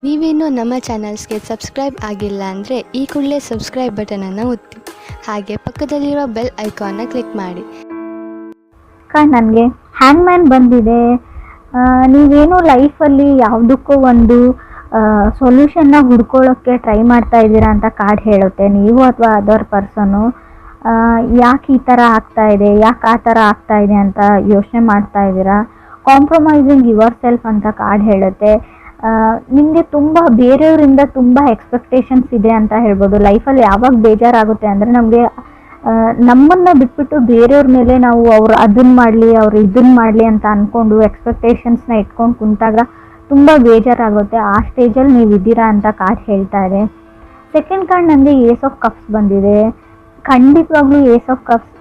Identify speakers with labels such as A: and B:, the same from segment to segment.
A: ನೀವೇನು ನಮ್ಮ ಚಾನಲ್ಸ್ಗೆ ಸಬ್ಸ್ಕ್ರೈಬ್ ಆಗಿಲ್ಲ ಅಂದರೆ ಈ ಕೂಡಲೇ ಸಬ್ಸ್ಕ್ರೈಬ್ ಬಟನನ್ನು ಒತ್ತಿ, ಹಾಗೆ ಪಕ್ಕದಲ್ಲಿರೋ ಬೆಲ್ ಐಕಾನ್ನ ಕ್ಲಿಕ್ ಮಾಡಿ.
B: ನನಗೆ ಹ್ಯಾಂಗ್ಮ್ಯಾನ್ ಬಂದಿದೆ. ನೀವೇನು ಲೈಫಲ್ಲಿ ಯಾವುದಕ್ಕೂ ಒಂದು ಸೊಲ್ಯೂಷನ್ನ ಹುಡ್ಕೊಳ್ಳೋಕ್ಕೆ ಟ್ರೈ ಮಾಡ್ತಾ ಇದ್ದೀರಾ ಅಂತ ಕಾರ್ಡ್ ಹೇಳುತ್ತೆ. ನೀವು ಅಥವಾ ಅದರ್ ಪರ್ಸನು ಯಾಕೆ ಈ ಥರ ಆಗ್ತಾ ಇದೆ, ಯಾಕೆ ಆ ಥರ ಆಗ್ತಾ ಇದೆ ಅಂತ ಯೋಚನೆ ಮಾಡ್ತಾ ಇದ್ದೀರಾ. ಕಾಂಪ್ರಮೈಸಿಂಗ್ ಯುವರ್ ಸೆಲ್ಫ್ ಅಂತ ಕಾರ್ಡ್ ಹೇಳುತ್ತೆ. ನಿಮಗೆ ತುಂಬ ಬೇರೆಯವರಿಂದ ತುಂಬ ಎಕ್ಸ್ಪೆಕ್ಟೇಷನ್ಸ್ ಇದೆ ಅಂತ ಹೇಳ್ಬೋದು. ಲೈಫಲ್ಲಿ ಯಾವಾಗ ಬೇಜಾರಾಗುತ್ತೆ ಅಂದರೆ ನಮಗೆ ನಮ್ಮನ್ನು ಬಿಟ್ಬಿಟ್ಟು ಬೇರೆಯವ್ರ ಮೇಲೆ ನಾವು ಅವ್ರು ಅದನ್ನು ಮಾಡಲಿ ಅವ್ರು ಇದನ್ನು ಮಾಡಲಿ ಅಂತ ಅಂದ್ಕೊಂಡು ಎಕ್ಸ್ಪೆಕ್ಟೇಷನ್ಸ್ನ ಇಟ್ಕೊಂಡು ಕುಂತಾಗ ತುಂಬ ಬೇಜಾರಾಗುತ್ತೆ. ಆ ಸ್ಟೇಜಲ್ಲಿ ನೀವು ಇದ್ದೀರಾ ಅಂತ ಕಾರ್ಡ್ ಹೇಳ್ತಾ ಇದೆ. ಸೆಕೆಂಡ್ ಕಾರ್ಡ್ ನನಗೆ ಏಸ್ ಆಫ್ ಕಪ್ಸ್ ಬಂದಿದೆ. ಖಂಡಿತವಾಗ್ಲೂ ಏಸ್ ಆಫ್ ಕಪ್ಸ್,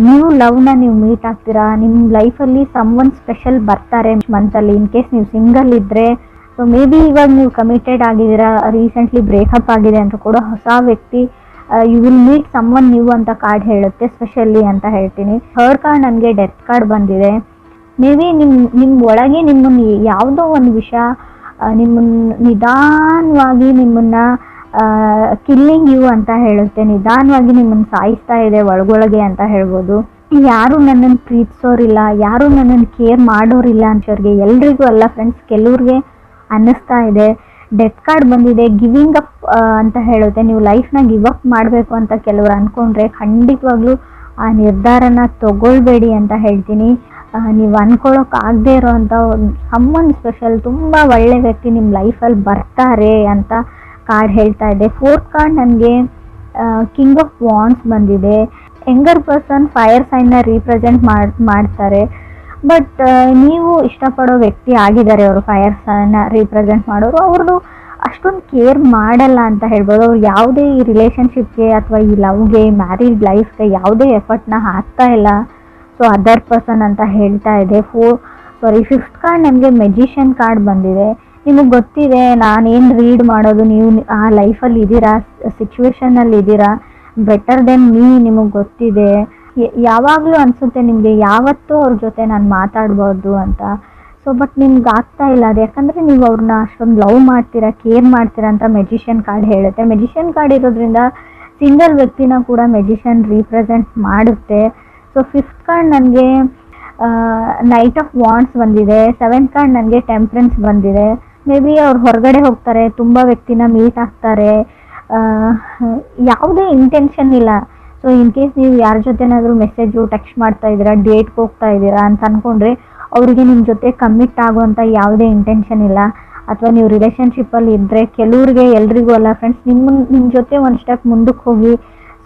B: ನೀವು ಲವ್ನ ನೀವು ಮೀಟ್ ಆಗ್ತೀರಾ. ನಿಮ್ಮ ಲೈಫಲ್ಲಿ ಸಮ್ವನ್ ಸ್ಪೆಷಲ್ ಬರ್ತಾರೆ ಮಂತಲ್ಲಿ. ಇನ್ ಕೇಸ್ ನೀವು ಸಿಂಗಲ್ ಇದ್ದರೆ, ಸೊ ಮೇ ಬಿ ಇವಾಗ ನೀವು ಕಮಿಟೆಡ್ ಆಗಿದ್ದೀರಾ, ರೀಸೆಂಟ್ಲಿ ಬ್ರೇಕಪ್ ಆಗಿದೆ ಅಂತ ಕೂಡ ಹೊಸ ವ್ಯಕ್ತಿ you will meet someone new ಅಂತ ಕಾರ್ಡ್ ಹೇಳುತ್ತೆ, ಸ್ಪೆಷಲಿ ಅಂತ ಹೇಳ್ತೀನಿ. ಥರ್ಡ್ ಕಾರ್ಡ್ ನನಗೆ ಡೆತ್ ಕಾರ್ಡ್ ಬಂದಿದೆ. ಮೇ ಬಿ ನಿಮ್ಮ ಒಳಗೆ ನಿಮ್ಮನ್ನು ಯಾವುದೋ ಒಂದು ವಿಷಯ ನಿಮ್ಮನ್ನು ನಿಧಾನವಾಗಿ ನಿಮ್ಮನ್ನು ಕಿಲ್ಲಿಂಗ್ ಯು ಅಂತ ಹೇಳುತ್ತೆ. ನಿಧಾನವಾಗಿ ನಿಮ್ಮನ್ನು ಸಾಯಿಸ್ತಾ ಇದೆ ಒಳಗೊಳಗೆ ಅಂತ ಹೇಳ್ಬೋದು. ಯಾರು ನನ್ನನ್ನು ಪ್ರೀತಿಸೋರಿಲ್ಲ, ಯಾರು ನನ್ನನ್ನು ಕೇರ್ ಮಾಡೋರಿಲ್ಲ ಅಂತವ್ರಿಗೆ ಎಲ್ರಿಗೂ ಅಲ್ಲ ಫ್ರೆಂಡ್ಸ್, ಕೆಲವ್ರಿಗೆ ಅನ್ನಿಸ್ತಾ ಇದೆ. ಡೆತ್ ಕಾರ್ಡ್ ಬಂದಿದೆ. ಗಿವಿಂಗ್ ಅಪ್ ಅಂತ ಹೇಳುತ್ತೆ. ನೀವು ಲೈಫ್ನ ಗಿವ್ ಅಪ್ ಮಾಡಬೇಕು ಅಂತ ಕೆಲವರು ಅಂದ್ಕೊಂಡ್ರೆ ಖಂಡಿತವಾಗ್ಲೂ ಆ ನಿರ್ಧಾರನ ತಗೊಳ್ಬೇಡಿ ಅಂತ ಹೇಳ್ತೀನಿ. ನೀವು ಅಂದ್ಕೊಳ್ಳೋಕ್ಕಾಗದೇ ಇರೋವಂಥ ಸಮ್ಮನ್ ಸ್ಪೆಷಲ್ ತುಂಬ ಒಳ್ಳೆ ವ್ಯಕ್ತಿ ನಿಮ್ಮ ಲೈಫಲ್ಲಿ ಬರ್ತಾರೆ ಅಂತ ಕಾರ್ಡ್ ಹೇಳ್ತಾ ಇದೆ. ಫೋರ್ತ್ ಕಾರ್ಡ್ ನನಗೆ ಕಿಂಗ್ ಆಫ್ ವಾಂಡ್ಸ್ ಬಂದಿದೆ. ಯಂಗರ್ ಪರ್ಸನ್ ಫೈರ್ ಸೈನ್ನ ರೀಪ್ರೆಸೆಂಟ್ ಮಾಡ್ತಾರೆ. ಬಟ್ ನೀವು ಇಷ್ಟಪಡೋ ವ್ಯಕ್ತಿ ಆಗಿದ್ದಾರೆ ಅವರು, ಫೈರ್ ಸೈನ್ನ ರೀಪ್ರೆಸೆಂಟ್ ಮಾಡೋರು. ಅವ್ರದ್ದು ಅಷ್ಟೊಂದು ಕೇರ್ ಮಾಡಲ್ಲ ಅಂತ ಹೇಳ್ಬೋದು. ಅವ್ರು ಯಾವುದೇ ಈ ರಿಲೇಷನ್ಶಿಪ್ಗೆ ಅಥವಾ ಈ ಲವ್ಗೆ, ಮ್ಯಾರಿಡ್ ಲೈಫ್ಗೆ ಯಾವುದೇ ಎಫರ್ಟ್ನ ಹಾಕ್ತಾ ಇಲ್ಲ. ಸೊ ಅದರ್ ಪರ್ಸನ್ ಅಂತ ಹೇಳ್ತಾ ಇದೆ. ಫಿಫ್ತ್ ಕಾರ್ಡ್ ನನಗೆ ಮೆಜಿಷಿಯನ್ ಕಾರ್ಡ್ ಬಂದಿದೆ. ನಿಮಗೆ ಗೊತ್ತಿದೆ ನಾನೇನು ರೀಡ್ ಮಾಡೋದು, ನೀವು ಆ ಲೈಫಲ್ಲಿ ಇದ್ದೀರಾ, ಸಿಚುವೇಶನಲ್ಲಿ ಇದ್ದೀರಾ, ಬೆಟರ್ ದೆನ್ ಮೀ ನಿಮಗೆ ಗೊತ್ತಿದೆ. ಯಾವಾಗಲೂ ಅನಿಸುತ್ತೆ ನಿಮಗೆ ಯಾವತ್ತೂ ಅವ್ರ ಜೊತೆ ನಾನು ಮಾತಾಡ್ಬೋದು ಅಂತ. ಸೊ ಬಟ್ ನಿಮ್ಗೆ ಆಗ್ತಾ ಇಲ್ಲ ಅದು, ಯಾಕಂದರೆ ನೀವು ಅವ್ರನ್ನ ಅಷ್ಟೊಂದು ಲವ್ ಮಾಡ್ತೀರಾ, ಕೇರ್ ಮಾಡ್ತೀರಾ ಅಂತ ಮೆಜಿಷಿಯನ್ ಕಾರ್ಡ್ ಹೇಳುತ್ತೆ. ಮೆಜಿಷಿಯನ್ ಕಾರ್ಡ್ ಇರೋದ್ರಿಂದ ಸಿಂಗಲ್ ವ್ಯಕ್ತಿನ ಕೂಡ ಮೆಜಿಷಿಯನ್ ರೀಪ್ರೆಸೆಂಟ್ ಮಾಡುತ್ತೆ. ಸೊ ಫಿಫ್ತ್ ಕಾರ್ಡ್ ನನಗೆ ನೈಟ್ ಆಫ್ ವಾಂಡ್ಸ್ ಬಂದಿದೆ. ಸೆವೆಂತ್ ಕಾರ್ಡ್ ನನಗೆ ಟೆಂಪ್ರೆನ್ಸ್ ಬಂದಿದೆ. ಮೇ ಬಿ ಅವ್ರು ಹೊರಗಡೆ ಹೋಗ್ತಾರೆ, ತುಂಬ ವ್ಯಕ್ತಿನ ಮೀಟ್ ಆಗ್ತಾರೆ, ಯಾವುದೇ ಇಂಟೆನ್ಷನ್ ಇಲ್ಲ. ಸೊ ಇನ್ ಕೇಸ್ ನೀವು ಯಾರ ಜೊತೆನಾದರೂ ಮೆಸೇಜು ಟೆಕ್ಸ್ಟ್ ಮಾಡ್ತಾ ಇದ್ದೀರಾ, ಡೇಟ್ಗೆ ಹೋಗ್ತಾ ಇದ್ದೀರಾ ಅಂತ ಅಂದ್ಕೊಂಡ್ರೆ ಅವರಿಗೆ ನಿಮ್ಮ ಜೊತೆ ಕಮಿಟ್ ಆಗುವಂಥ ಯಾವುದೇ ಇಂಟೆನ್ಷನ್ ಇಲ್ಲ. ಅಥವಾ ನೀವು ರಿಲೇಷನ್ಶಿಪ್ಪಲ್ಲಿ ಇದ್ದರೆ ಕೆಲವ್ರಿಗೆ, ಎಲ್ರಿಗೂ ಅಲ್ಲ ಫ್ರೆಂಡ್ಸ್, ನಿಮ್ಮ ಜೊತೆ ಒಂದು ಸ್ಟೆಪ್ ಮುಂದಕ್ಕೆ ಹೋಗಿ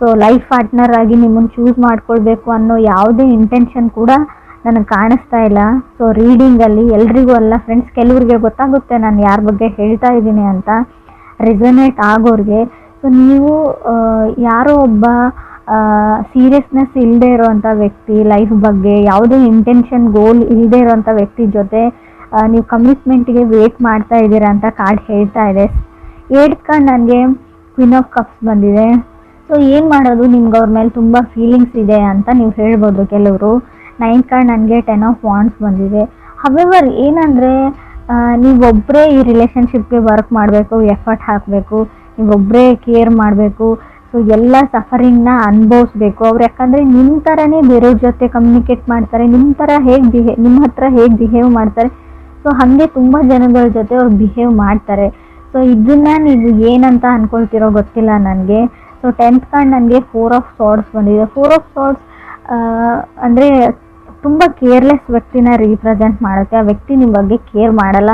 B: ಸೊ ಲೈಫ್ ಪಾರ್ಟ್ನರ್ ಆಗಿ ನಿಮ್ಮನ್ನು ಚೂಸ್ ಮಾಡ್ಕೊಳ್ಬೇಕು ಅನ್ನೋ ಯಾವುದೇ ಇಂಟೆನ್ಷನ್ ಕೂಡ ನನಗೆ ಕಾಣಿಸ್ತಾ ಇಲ್ಲ. ಸೊ ರೀಡಿಂಗಲ್ಲಿ ಎಲ್ರಿಗೂ ಅಲ್ಲ ಫ್ರೆಂಡ್ಸ್, ಕೆಲವ್ರಿಗೆ ಗೊತ್ತಾಗುತ್ತೆ ನಾನು ಯಾರ ಬಗ್ಗೆ ಹೇಳ್ತಾ ಇದ್ದೀನಿ ಅಂತ, ರೆಸೊನೇಟ್ ಆಗೋರಿಗೆ. ಸೊ ನೀವು ಯಾರೋ ಒಬ್ಬ ಸೀರಿಯಸ್ನೆಸ್ ಇಲ್ಲದೆ ಇರೋವಂಥ ವ್ಯಕ್ತಿ, ಲೈಫ್ ಬಗ್ಗೆ ಯಾವುದೇ ಇಂಟೆನ್ಷನ್ ಗೋಲ್ ಇಲ್ಲದೆ ಇರೋವಂಥ ವ್ಯಕ್ತಿ ಜೊತೆ ನೀವು ಕಮಿಟ್ಮೆಂಟ್ಗೆ ವೇಟ್ ಮಾಡ್ತಾ ಇದ್ದೀರಾ ಅಂತ ಕಾರ್ಡ್ ಹೇಳ್ತಾ ಇದೆ. ಏಯ್ಟ್ ಕಾರ್ಡ್ ನನಗೆ ಕ್ವೀನ್ ಆಫ್ ಕಪ್ಸ್ ಬಂದಿದೆ. ಸೊ ಏನು ಮಾಡೋದು, ನಿಮ್ಗೆ ಅವ್ರ ಮೇಲೆ ತುಂಬ ಫೀಲಿಂಗ್ಸ್ ಇದೆ ಅಂತ ನೀವು ಹೇಳ್ಬೋದು ಕೆಲವರು. ನೈನ್ತ್ ಕಾರ್ಡ್ ನನಗೆ 10 ಆಫ್ ವಾಂಡ್ಸ್ ಬಂದಿದೆ. ಹವೆವರ್ ಏನಂದರೆ ನೀವೊಬ್ಬರೇ ಈ ರಿಲೇಷನ್ಶಿಪ್ಗೆ ವರ್ಕ್ ಮಾಡಬೇಕು, ಎಫರ್ಟ್ ಹಾಕಬೇಕು, ನೀವೊಬ್ಬರೇ ಕೇರ್ ಮಾಡಬೇಕು. ಸೊ ಎಲ್ಲ ಸಫರಿಂಗ್ನ ಅನುಭವಿಸ್ಬೇಕು ಅವ್ರು, ಯಾಕಂದರೆ ನಿಮ್ಮ ಥರನೇ ಬೇರೆಯವ್ರ ಜೊತೆ ಕಮ್ಯುನಿಕೇಟ್ ಮಾಡ್ತಾರೆ, ನಿಮ್ಮ ಹತ್ರ ಹೇಗೆ ಬಿಹೇವ್ ಮಾಡ್ತಾರೆ, ಸೊ ಹಾಗೆ ತುಂಬ ಜನಗಳ ಜೊತೆ ಅವ್ರು ಬಿಹೇವ್ ಮಾಡ್ತಾರೆ. ಸೊ ಇದನ್ನು ನೀವು ಏನಂತ ಅಂದ್ಕೊಳ್ತಿರೋ ಗೊತ್ತಿಲ್ಲ ನನಗೆ. ಸೊ 10th ಕಾರ್ಡ್ ನನಗೆ 4 ಆಫ್ ಸಾರ್ಡ್ಸ್ ಬಂದಿದೆ. 4 ಆಫ್ ಸಾರ್ಡ್ಸ್ ಅಂದರೆ ತುಂಬ ಕೇರ್ಲೆಸ್ ವ್ಯಕ್ತಿನ ರೀಪ್ರೆಸೆಂಟ್ ಮಾಡುತ್ತೆ. ಆ ವ್ಯಕ್ತಿ ನಿಮ್ಮ ಬಗ್ಗೆ ಕೇರ್ ಮಾಡಲ್ಲ.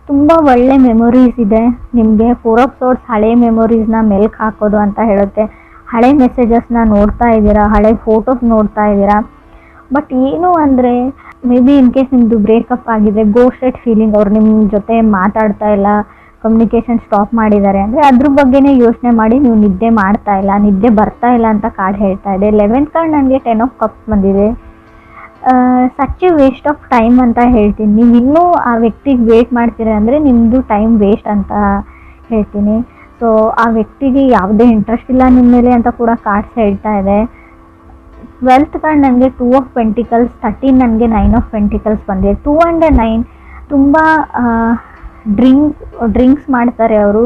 B: ತುಂಬ ಒಳ್ಳೆ ಮೆಮೊರೀಸ್ ಇದೆ ನಿಮಗೆ. 4 ಆಫ್ ಸಾರ್ಡ್ಸ್ ಹಳೆ ಮೆಮೊರೀಸ್ನ ಮೆಲ್ಕ್ ಹಾಕೋದು ಅಂತ ಹೇಳುತ್ತೆ. ಹಳೆ ಮೆಸೇಜಸ್ನ ನೋಡ್ತಾ ಇದ್ದೀರಾ, ಹಳೆ ಫೋಟೋಸ್ ನೋಡ್ತಾ ಇದ್ದೀರಾ. ಬಟ್ ಏನು ಅಂದರೆ ಮೇ ಬಿ ಇನ್ ಕೇಸ್ ನಿಮ್ಮದು ಬ್ರೇಕಪ್ ಆಗಿದೆ, ಗೋಸ್ಟೆಡ್ ಫೀಲಿಂಗ್, ಅವ್ರು ನಿಮ್ಮ ಜೊತೆ ಮಾತಾಡ್ತಾ ಇಲ್ಲ, ಕಮ್ಯುನಿಕೇಷನ್ ಸ್ಟಾಪ್ ಮಾಡಿದ್ದಾರೆ ಅಂದರೆ ಅದ್ರ ಬಗ್ಗೆನೇ ಯೋಚನೆ ಮಾಡಿ ನೀವು ನಿದ್ದೆ ಮಾಡ್ತಾ ಇಲ್ಲ, ನಿದ್ದೆ ಬರ್ತಾ ಇಲ್ಲ ಅಂತ ಕಾರ್ಡ್ ಹೇಳ್ತಾ ಇದೆ. 11th ಕಾರ್ಡ್ ನನಗೆ 10 ಆಫ್ ಕಪ್ಸ್ ಬಂದಿದೆ. Such A waste of time ಅಂತ ಹೇಳ್ತೀನಿ. ನೀವು ಇನ್ನೂ ಆ ವ್ಯಕ್ತಿಗೆ ವೇಟ್ ಮಾಡ್ತೀರ ಅಂದರೆ ನಿಮ್ಮದು ಟೈಮ್ ವೇಸ್ಟ್ ಅಂತ ಹೇಳ್ತೀನಿ. ಸೊ ಆ ವ್ಯಕ್ತಿಗೆ ಯಾವುದೇ ಇಂಟ್ರೆಸ್ಟ್ ಇಲ್ಲ ನಿಮ್ಮ ಮೇಲೆ ಅಂತ ಕೂಡ ಕಾರ್ಡ್ಸ್ ಹೇಳ್ತಾ ಇದೆ. 12th ಕಾರ್ಡ್ ನನಗೆ 2 ಆಫ್ ಪೆಂಟಿಕಲ್ಸ್, 13 ನನಗೆ 9 ಆಫ್ ಪೆಂಟಿಕಲ್ಸ್ ಬಂದಿದೆ. 2 and 9 ತುಂಬ ಡ್ರಿಂಕ್ಸ್ ಮಾಡ್ತಾರೆ, ಅವರು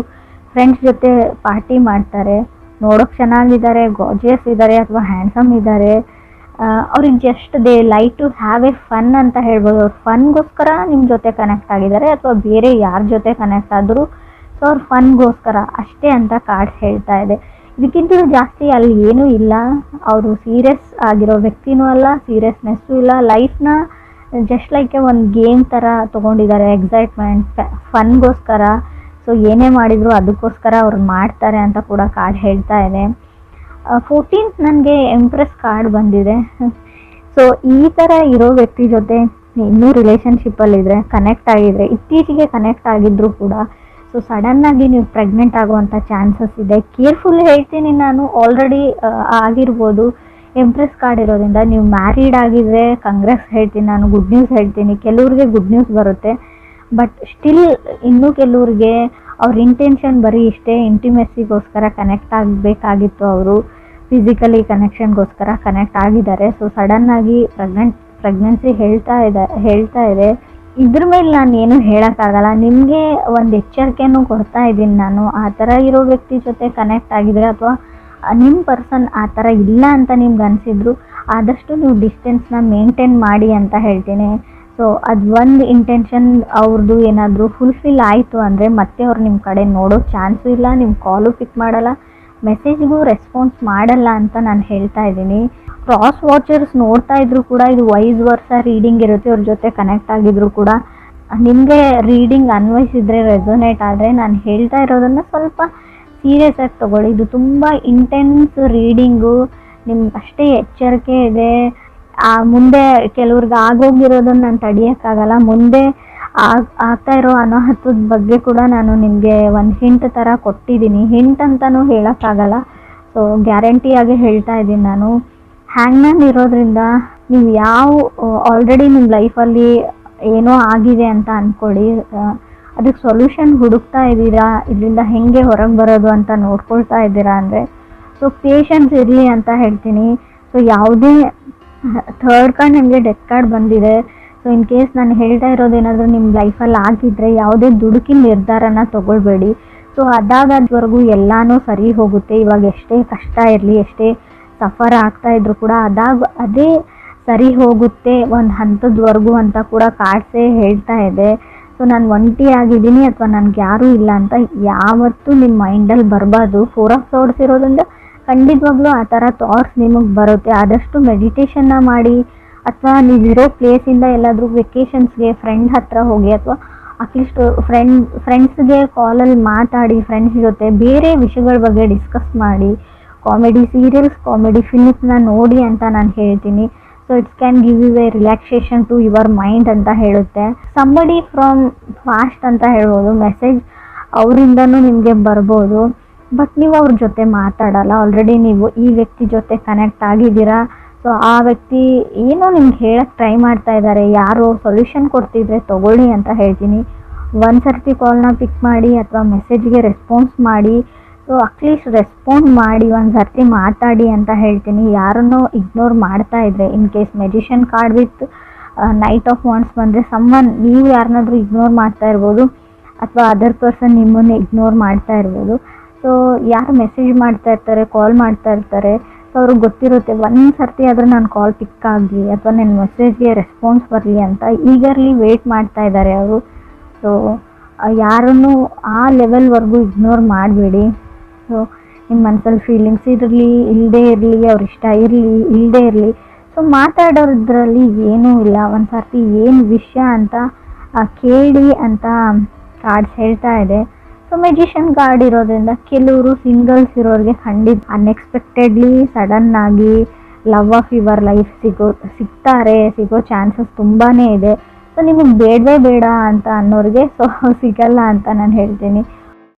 B: ಫ್ರೆಂಡ್ಸ್ ಜೊತೆ ಪಾರ್ಟಿ ಮಾಡ್ತಾರೆ, ನೋಡೋಕೆ ಚೆನ್ನಾಗಿದ್ದಾರೆ, ಗಾರ್ಜಿಯಸ್ ಇದ್ದಾರೆ ಅಥವಾ ಹ್ಯಾಂಡ್ಸಮ್ ಇದ್ದಾರೆ, ಅವ್ರಿಗೆ just they like to have a fun ಅಂತ ಹೇಳ್ಬೋದು. ಅವ್ರು ಫನ್ಗೋಸ್ಕರ ನಿಮ್ಮ ಜೊತೆ ಕನೆಕ್ಟ್ ಆಗಿದ್ದಾರೆ ಅಥವಾ ಬೇರೆ ಯಾರ ಜೊತೆ ಕನೆಕ್ಟ್ ಆದರೂ ಸೊ ಅವ್ರ ಫನ್ಗೋಸ್ಕರ ಅಷ್ಟೇ ಅಂತ ಕಾರ್ಡ್ಸ್ ಹೇಳ್ತಾ ಇದೆ. ಇದಕ್ಕಿಂತಲೂ ಜಾಸ್ತಿ ಅಲ್ಲಿ ಏನೂ ಇಲ್ಲ. ಅವರು ಸೀರಿಯಸ್ ಆಗಿರೋ ವ್ಯಕ್ತಿನೂ ಅಲ್ಲ, ಸೀರಿಯಸ್ನೆಸ್ಸು ಇಲ್ಲ, ಲೈಫ್ನ ಜಸ್ಟ್ ಲೈಕ್ ಒಂದು ಗೇಮ್ ಥರ ತೊಗೊಂಡಿದ್ದಾರೆ, ಎಕ್ಸೈಟ್ಮೆಂಟ್ ಫನ್ಗೋಸ್ಕರ. ಸೊ ಏನೇ ಮಾಡಿದರೂ ಅದಕ್ಕೋಸ್ಕರ ಅವ್ರು ಮಾಡ್ತಾರೆ ಅಂತ ಕೂಡ ಕಾರ್ಡ್ ಹೇಳ್ತಾ ಇದೆ. 14th ನನಗೆ ಎಂಪ್ರೆಸ್ ಕಾರ್ಡ್ ಬಂದಿದೆ. ಸೊ ಈ ಥರ ಇರೋ ವ್ಯಕ್ತಿ ಜೊತೆ ಇನ್ನೂ ರಿಲೇಷನ್ಶಿಪ್ಪಲ್ಲಿದ್ದರೆ, ಕನೆಕ್ಟ್ ಆಗಿದ್ರೆ, ಇತ್ತೀಚೆಗೆ ಕನೆಕ್ಟ್ ಆಗಿದ್ದರೂ ಕೂಡ ಸೊ ಸಡನ್ನಾಗಿ ನೀವು ಪ್ರೆಗ್ನೆಂಟ್ ಆಗುವಂಥ ಚಾನ್ಸಸ್ ಇದೆ. ಕೇರ್ಫುಲ್ ಹೇಳ್ತೀನಿ ನಾನು, ಆಲ್ರೆಡಿ ಆಗಿರ್ಬೋದು. ಎಂಪ್ರೆಸ್ ಕಾರ್ಡ್ ಇರೋದ್ರಿಂದ ನೀವು ಮ್ಯಾರಿಡ್ ಆಗಿದ್ರೆ ಕಂಗ್ರೆಸ್ ಹೇಳ್ತೀನಿ ನಾನು, ಗುಡ್ ನ್ಯೂಸ್ ಹೇಳ್ತೀನಿ. ಕೆಲವ್ರಿಗೆ ಗುಡ್ ನ್ಯೂಸ್ ಬರುತ್ತೆ, ಬಟ್ ಸ್ಟಿಲ್ ಇನ್ನೂ ಕೆಲವ್ರಿಗೆ ಅವ್ರ ಇಂಟೆನ್ಷನ್ ಬರೀ ಇಷ್ಟೇ, ಇಂಟಿಮೆಸಿಗೋಸ್ಕರ ಕನೆಕ್ಟ್ ಆಗಬೇಕಾಗಿತ್ತು, ಅವರು ಫಿಸಿಕಲಿ ಕನೆಕ್ಷನ್ಗೋಸ್ಕರ ಕನೆಕ್ಟ್ ಆಗಿದ್ದಾರೆ. ಸೊ ಸಡನ್ನಾಗಿ ಪ್ರೆಗ್ನೆನ್ಸಿ ಹೇಳ್ತಾ ಇದೆ. ಇದ್ರ ಮೇಲೆ ನಾನು ಏನು ಹೇಳೋಕ್ಕಾಗಲ್ಲ. ನಿಮಗೆ ಒಂದು ಎಚ್ಚರಿಕೆನೂ ಕೊಡ್ತಾ ಇದ್ದೀನಿ ನಾನು. ಆ ಥರ ಇರೋ ವ್ಯಕ್ತಿ ಜೊತೆ ಕನೆಕ್ಟ್ ಆಗಿದ್ರೆ ಅಥವಾ ನಿಮ್ಮ ಪರ್ಸನ್ ಆ ಥರ ಇಲ್ಲ ಅಂತ ನಿಮ್ಗೆ ಅನಿಸಿದ್ರು, ಆದಷ್ಟು ನೀವು ಡಿಸ್ಟೆನ್ಸ್ನ ಮೇಂಟೈನ್ ಮಾಡಿ ಅಂತ ಹೇಳ್ತೀನಿ. ಸೊ ಅದು ಒಂದು ಇಂಟೆನ್ಷನ್ ಅವ್ರದ್ದು ಏನಾದರೂ ಫುಲ್ಫಿಲ್ ಆಯಿತು ಅಂದರೆ ಮತ್ತೆ ಅವ್ರು ನಿಮ್ಮ ಕಡೆ ನೋಡೋ ಚಾನ್ಸು ಇಲ್ಲ, ನಿಮ್ಮ ಕಾಲು ಪಿಕ್ ಮಾಡಲ್ಲ, ಮೆಸೇಜ್ಗೂ ರೆಸ್ಪಾನ್ಸ್ ಮಾಡಲ್ಲ ಅಂತ ನಾನು ಹೇಳ್ತಾ ಇದ್ದೀನಿ. ಕ್ರಾಸ್ ವಾಚರ್ಸ್ ನೋಡ್ತಾ ಇದ್ರು ಕೂಡ ಇದು ವೈಸ್ ವರ್ಸ ರೀಡಿಂಗ್ ಇರುತ್ತೆ. ಅವ್ರ ಜೊತೆ ಕನೆಕ್ಟ್ ಆಗಿದ್ರು ಕೂಡ ನಿಮಗೆ ರೀಡಿಂಗ್ ಅನ್ವಯಿಸಿದ್ರೆ, ರೆಸೊನೇಟ್ ಆದರೆ ನಾನು ಹೇಳ್ತಾ ಇರೋದನ್ನು ಸ್ವಲ್ಪ ಸೀರಿಯಸ್ ಆಗಿ ತೊಗೊಳ್ಳಿ. ಇದು ತುಂಬ ಇಂಟೆನ್ಸ್ ರೀಡಿಂಗು, ನಿಮ್ಗೆ ಅಷ್ಟೇ ಎಚ್ಚರಿಕೆ ಇದೆ. ಮುಂದೆ ಕೆಲವ್ರಿಗೆ ಆಗೋಗಿರೋದನ್ನು ನಾನು ತಡೆಯೋಕ್ಕಾಗಲ್ಲ. ಮುಂದೆ ಆಗ್ತಾ ಇರೋ ಅನಾಹುತದ ಬಗ್ಗೆ ಕೂಡ ನಾನು ನಿಮಗೆ ಒಂದು ಹಿಂಟ್ ಥರ ಕೊಟ್ಟಿದ್ದೀನಿ. ಹಿಂಟ್ ಅಂತಲೂ ಹೇಳೋಕ್ಕಾಗಲ್ಲ, ಸೊ ಗ್ಯಾರಂಟಿಯಾಗಿ ಹೇಳ್ತಾ ಇದ್ದೀನಿ ನಾನು. ಹ್ಯಾಂಗ್ಮ್ಯಾನ್ ಇರೋದ್ರಿಂದ ನೀವು ಆಲ್ರೆಡಿ ನಿಮ್ಮ ಲೈಫಲ್ಲಿ ಏನೋ ಆಗಿದೆ ಅಂತ ಅಂದ್ಕೊಳ್ಳಿ, ಅದಕ್ಕೆ ಸೊಲ್ಯೂಷನ್ ಹುಡುಕ್ತಾ ಇದ್ದೀರಾ, ಇದರಿಂದ ಹೇಗೆ ಹೊರಗೆ ಬರೋದು ಅಂತ ನೋಡ್ಕೊಳ್ತಾ ಇದ್ದೀರಾ ಅಂದರೆ ಸೊ ಪೇಷನ್ಸ್ ಇರಲಿ ಅಂತ ಹೇಳ್ತೀನಿ. ಸೊ ಯಾವುದೇ ಥರ್ಡ್ ಕಾರ್ಡ್ ನಿಮಗೆ ಡೆತ್ ಕಾರ್ಡ್ ಬಂದಿದೆ. ಸೊ ಇನ್ ಕೇಸ್ ನಾನು ಹೇಳ್ತಾ ಇರೋದೇನಾದರೂ ನಿಮ್ಮ ಲೈಫಲ್ಲಿ ಆಗಿದ್ದರೆ ಯಾವುದೇ ದುಡುಕಿನ ನಿರ್ಧಾರನ ತೊಗೊಳ್ಬೇಡಿ. ಸೊ ಅದಾಗದ್ವರೆಗೂ ಎಲ್ಲನೂ ಸರಿ ಹೋಗುತ್ತೆ. ಇವಾಗ ಎಷ್ಟೇ ಕಷ್ಟ ಇರಲಿ, ಎಷ್ಟೇ ಸಫರ್ ಆಗ್ತಾಯಿದ್ರು ಕೂಡ ಅದೇ ಸರಿ ಹೋಗುತ್ತೆ ಒಂದು ಹಂತದವರೆಗೂ ಅಂತ ಕೂಡ ಕಾರ್ಡ್ಸೇ ಹೇಳ್ತಾ ಇದೆ. ಸೊ ನಾನು ಒಂಟಿ ಆಗಿದ್ದೀನಿ ಅಥವಾ ನನಗೆ ಯಾರೂ ಇಲ್ಲ ಅಂತ ಯಾವತ್ತೂ ನಿಮ್ಮ ಮೈಂಡಲ್ಲಿ ಬರಬಾರ್ದು. 4 ಆಫ್ ಸೋರ್ಡ್ಸ್ ಇರೋದ್ರಿಂದ ಖಂಡಿತವಾಗ್ಲೂ ಆ ಥರ ಥಾಟ್ಸ್ ನಿಮಗೆ ಬರುತ್ತೆ. ಆದಷ್ಟು ಮೆಡಿಟೇಷನ್ನ ಮಾಡಿ ಅಥವಾ ನೀವಿರೋ ಪ್ಲೇಸಿಂದ ಎಲ್ಲಾದರೂ ವೆಕೇಷನ್ಸ್ಗೆ ಫ್ರೆಂಡ್ ಹತ್ರ ಹೋಗಿ ಅಥವಾ ಅಟ್ಲೀಸ್ಟ್ ಫ್ರೆಂಡ್ಸ್ಗೆ ಕಾಲಲ್ಲಿ ಮಾತಾಡಿ, ಫ್ರೆಂಡ್ಸ್ ಜೊತೆ ಬೇರೆ ವಿಷಯಗಳ ಬಗ್ಗೆ ಡಿಸ್ಕಸ್ ಮಾಡಿ, ಕಾಮಿಡಿ ಸೀರಿಯಲ್ಸ್, ಕಾಮಿಡಿ ಫಿಲ್ಮ್ಸ್ನ ನೋಡಿ ಅಂತ ನಾನು ಹೇಳ್ತೀನಿ. So it's can give you a relaxation to your mind ಅಂತ ಹೇಳುತ್ತೆ. ಸಂಬಡಿ ಫ್ರಮ್ ಫಾಸ್ಟ್ ಅಂತ ಹೇಳ್ಬೋದು, ಮೆಸೇಜ್ ಅವರಿಂದನೂ ನಿಮಗೆ ಬರ್ಬೋದು, ಬಟ್ ನೀವು ಅವ್ರ ಜೊತೆ ಮಾತಾಡಲ್ಲ. ಆಲ್ರೆಡಿ ನೀವು ಈ ವ್ಯಕ್ತಿ ಜೊತೆ ಕನೆಕ್ಟ್ ಆಗಿದ್ದೀರಾ. ಸೊ ಆ ವ್ಯಕ್ತಿ ಏನೋ ನಿಮ್ಗೆ ಹೇಳಕ್ಕೆ ಟ್ರೈ ಮಾಡ್ತಾ ಇದ್ದಾರೆ, ಯಾರೋ ಸೊಲ್ಯೂಷನ್ ಕೊಡ್ತಿದ್ರೆ ತೊಗೊಳ್ಳಿ ಅಂತ ಹೇಳ್ತೀನಿ. ಒಂದು ಸರ್ತಿ ಕಾಲ್ನ ಪಿಕ್ ಮಾಡಿ ಅಥವಾ ಮೆಸೇಜ್ಗೆ ರೆಸ್ಪಾನ್ಸ್ ಮಾಡಿ. ಸೊ ಅಟ್ಲೀಸ್ಟ್ ರೆಸ್ಪಾಂಡ್ ಮಾಡಿ, ಒಂದು ಸರ್ತಿ ಮಾತಾಡಿ ಅಂತ ಹೇಳ್ತೀನಿ. ಯಾರನ್ನೋ ಇಗ್ನೋರ್ ಮಾಡ್ತಾ ಇದ್ರೆ, in case magician card with knight of wands ಬಂದರೆ ನೀವು ಯಾರನ್ನಾದ್ರೂ ಇಗ್ನೋರ್ ಮಾಡ್ತಾ ಇರ್ಬೋದು ಅಥವಾ ಅದರ್ ಪರ್ಸನ್ ನಿಮ್ಮನ್ನು ಇಗ್ನೋರ್ ಮಾಡ್ತಾ ಇರ್ಬೋದು. ಸೊ ಯಾರು ಮೆಸೇಜ್ ಮಾಡ್ತಾ ಇರ್ತಾರೆ, ಕಾಲ್ ಮಾಡ್ತಾ ಇರ್ತಾರೆ, ಸೊ ಅವ್ರಿಗೆ ಗೊತ್ತಿರುತ್ತೆ ಒಂದು ಸರ್ತಿ ಆದರೂ ನಾನು ಕಾಲ್ ಪಿಕ್ ಆಗಲಿ ಅಥವಾ ನನ್ನ ಮೆಸೇಜ್ಗೆ ರೆಸ್ಪಾನ್ಸ್ ಬರಲಿ ಅಂತ ಈಗರ್ಲಿ ವೆಯ್ಟ್ ಮಾಡ್ತಾ ಇದ್ದಾರೆ ಅವರು. ಸೊ ಯಾರನ್ನು ಆ ಲೆವೆಲ್ವರೆಗೂ ಇಗ್ನೋರ್ ಮಾಡಬೇಡಿ. ಸೊ ನಿಮ್ಮ ಮನಸ್ಸಲ್ಲಿ ಫೀಲಿಂಗ್ಸ್ ಇರಲಿ ಇಲ್ಲದೇ ಇರಲಿ, ಅವ್ರ ಇಷ್ಟ ಇರಲಿ ಇಲ್ಲದೇ ಇರಲಿ, ಸೊ ಮಾತಾಡೋದ್ರಲ್ಲಿ ಏನೂ ಇಲ್ಲ. ಒಂದು ಸರ್ತಿ ಏನು ವಿಷಯ ಅಂತ ಕೇಳಿ ಅಂತ ಕಾರ್ಡ್ಸ್ ಹೇಳ್ತಾ ಇದೆ. ಸೊ ಮೆಜಿಷಿಯನ್ ಕಾರ್ಡ್ ಇರೋದ್ರಿಂದ ಕೆಲವರು ಸಿಂಗಲ್ಸ್ ಇರೋರಿಗೆ ಖಂಡಿತ ಅನ್ಎಕ್ಸ್ಪೆಕ್ಟೆಡ್ಲಿ ಸಡನ್ನಾಗಿ ಲವ್ ಆಫ್ ಯುವರ್ ಲೈಫ್ ಸಿಗೋ ಚಾನ್ಸಸ್ ತುಂಬಾ ಇದೆ. ಸೊ ನಿಮಗೆ ಬೇಡವೇ ಬೇಡ ಅಂತ ಅನ್ನೋರಿಗೆ ಸೊ ಸಿಗಲ್ಲ ಅಂತ ನಾನು ಹೇಳ್ತೀನಿ.